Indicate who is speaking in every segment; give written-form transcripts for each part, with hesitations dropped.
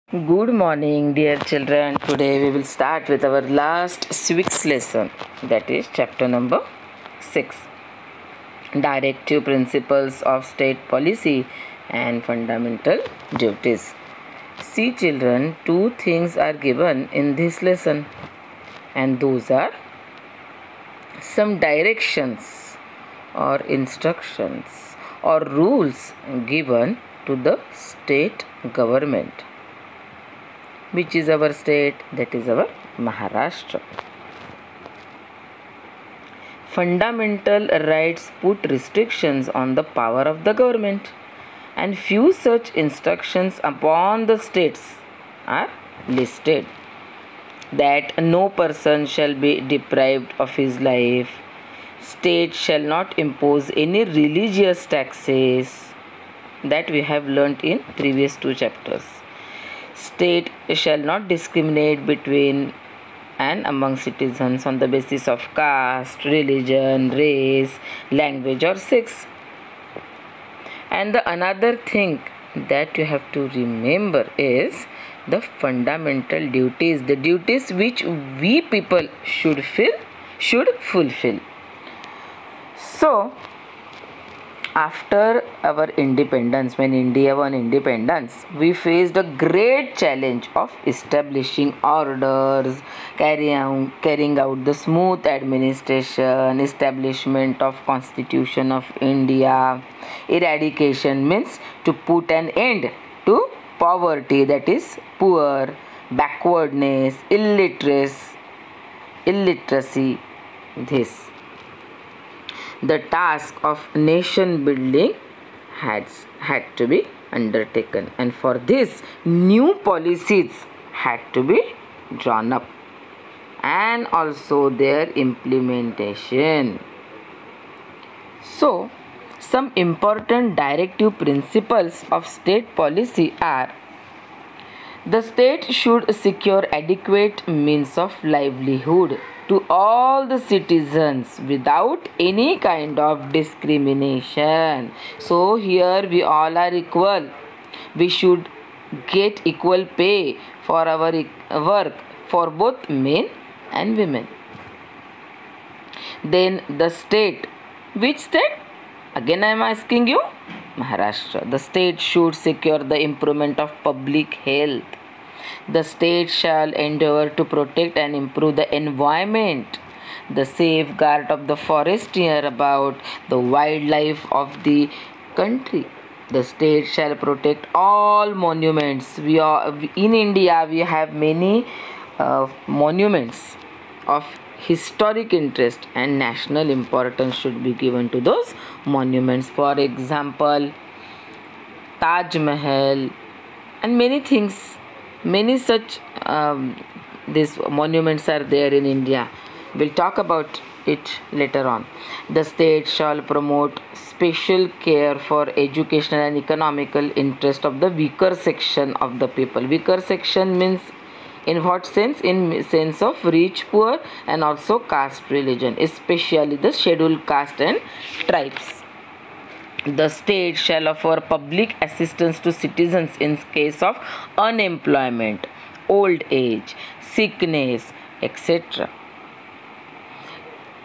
Speaker 1: Good morning, dear children. Today we will start with our last civics lesson, that is chapter number 6, Directive Principles of State Policy and Fundamental Duties. See, children, two things are given in this lesson, and those are some directions or instructions or rules given to the state government. Which is our state? That is our Maharashtra. Fundamental rights put restrictions on the power of the government, and few such instructions upon the states are listed. That no person shall be deprived of his life. State shall not impose any religious taxes. That we have learnt in previous two chapters. State shall not discriminate between and among citizens on the basis of caste, religion, race, language or sex. And the another thing that you have to remember is the fundamental duties, the duties which we people should fulfill. So, after our independence, when India won independence, we faced a great challenge of establishing orders, carrying out the smooth administration, establishment of Constitution of India. Eradication means to put an end to poverty, that is poor, backwardness, illiteracy, this. The task of nation building had to be undertaken, and for this new policies had to be drawn up and also their implementation. So, some important directive principles of state policy are: the state should secure adequate means of livelihood to all the citizens without any kind of discrimination. So here we all are equal. We should get equal pay for our work for both men and women. Then the state. Which state? Again I am asking you. Maharashtra. The state should secure the improvement of public health. The state shall endeavor to protect and improve the environment, the safeguard of the forest near about, the wildlife of the country. The state shall protect all monuments. In India, we have many monuments of historic interest, and national importance should be given to those monuments. For example, Taj Mahal and many things. Many such these monuments are there in India. We'll talk about it later on. The state shall promote special care for educational and economical interest of the weaker section of the people. Weaker section means in what sense? In sense of rich, poor and also caste religion, especially the scheduled caste and tribes. The state shall offer public assistance to citizens in case of unemployment, old age, sickness, etc.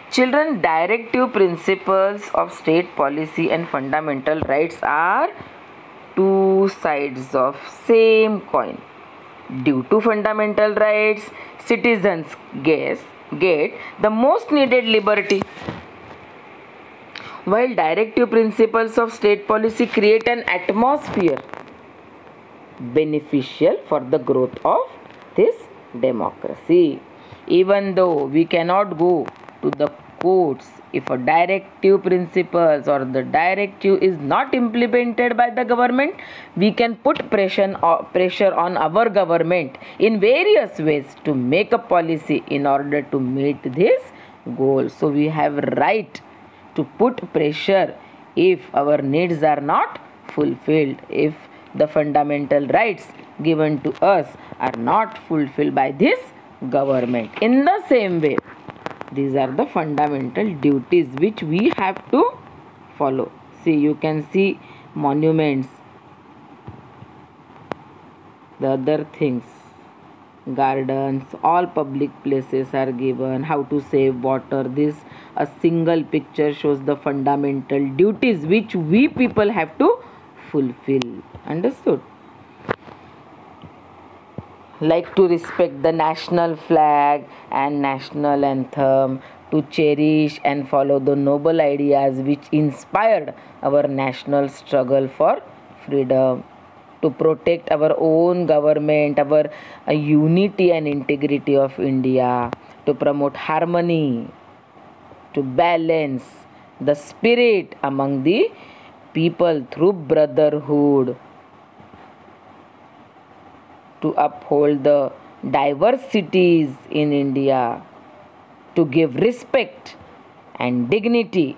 Speaker 1: Children, directive principles of state policy and fundamental rights are two sides of same coin. Due to fundamental rights, citizens get the most needed liberty, while directive principles of state policy create an atmosphere beneficial for the growth of this democracy. Even though we cannot go to the courts if a directive principles or the directive is not implemented by the government, we can put pressure on our government in various ways to make a policy in order to meet this goal. So we have right to put pressure if our needs are not fulfilled, if the fundamental rights given to us are not fulfilled by this government. In the same way, these are the fundamental duties which we have to follow. See, you can see monuments The other things, gardens, all public places are given, how to save water. This a single picture shows the fundamental duties which we people have to fulfill. Understood? Like to respect the national flag and national anthem, to cherish and follow the noble ideas which inspired our national struggle for freedom, to protect our own government, our unity and integrity of India, to promote harmony, to balance the spirit among the people through brotherhood, to uphold the diversities in India, to give respect and dignity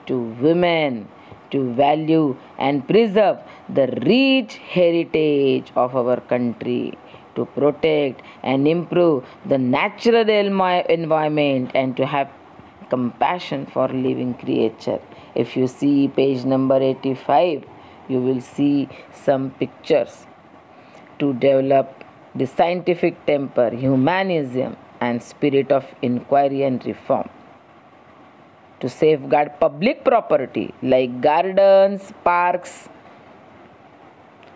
Speaker 1: to women, to value and preserve the rich heritage of our country, to protect and improve the natural environment, and to have compassion for living creature. If you see page number 85, you will see some pictures to develop the scientific temper, humanism, and spirit of inquiry and reform, to safeguard public property like gardens, parks,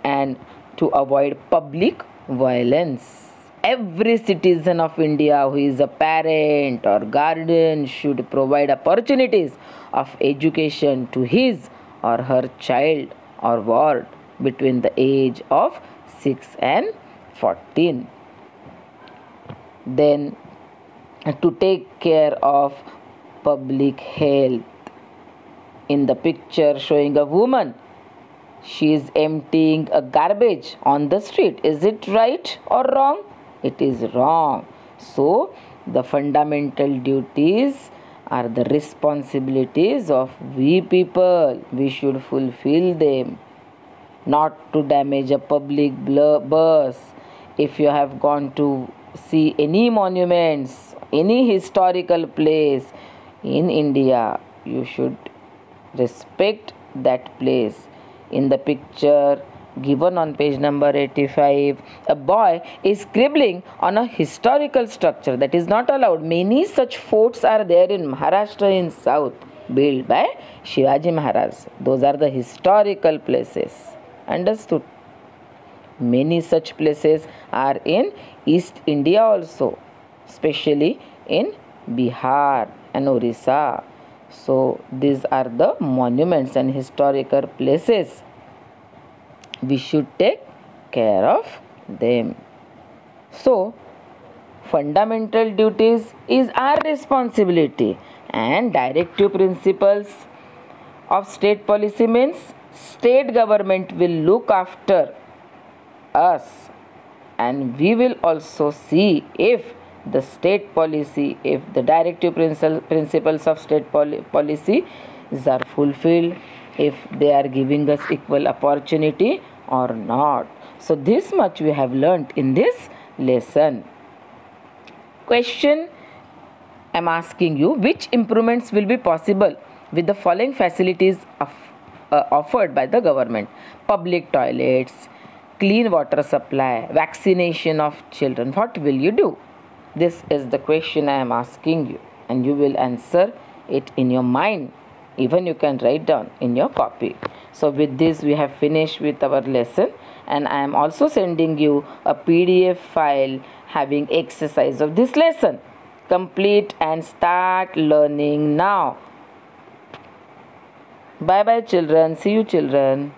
Speaker 1: and to avoid public violence. Every citizen of India who is a parent or guardian should provide opportunities of education to his or her child or ward between the age of 6 and 14. Then to take care of public health. In the picture showing a woman, she is emptying a garbage on the street. Is it right or wrong? It is wrong. So the fundamental duties are the responsibilities of we people. We should fulfill them. Not to damage a public bus. If you have gone to see any monuments, any historical place in India, you should respect that place. In the picture given on page number 85, a boy is scribbling on a historical structure that is not allowed. Many such forts are there in Maharashtra in south, built by Shivaji Maharaj. Those are the historical places. Understood? Many such places are in East India also, especially in Bihar and Orissa. So these are the monuments and historical places. We should take care of them. So fundamental duties is our responsibility, and directive principles of state policy means state government will look after us, and we will also see if the state policy, if the directive principles of state policy are fulfilled, if they are giving us equal opportunity or not. So this much we have learnt in this lesson. Question I am asking you, which improvements will be possible with the following facilities offered by the government? Public toilets, clean water supply, vaccination of children. What will you do? This is the question I am asking you, and you will answer it in your mind. Even you can write down in your copy. So with this we have finished with our lesson, and I am also sending you a PDF file having exercise of this lesson. Complete and start learning now. Bye bye children. See you children.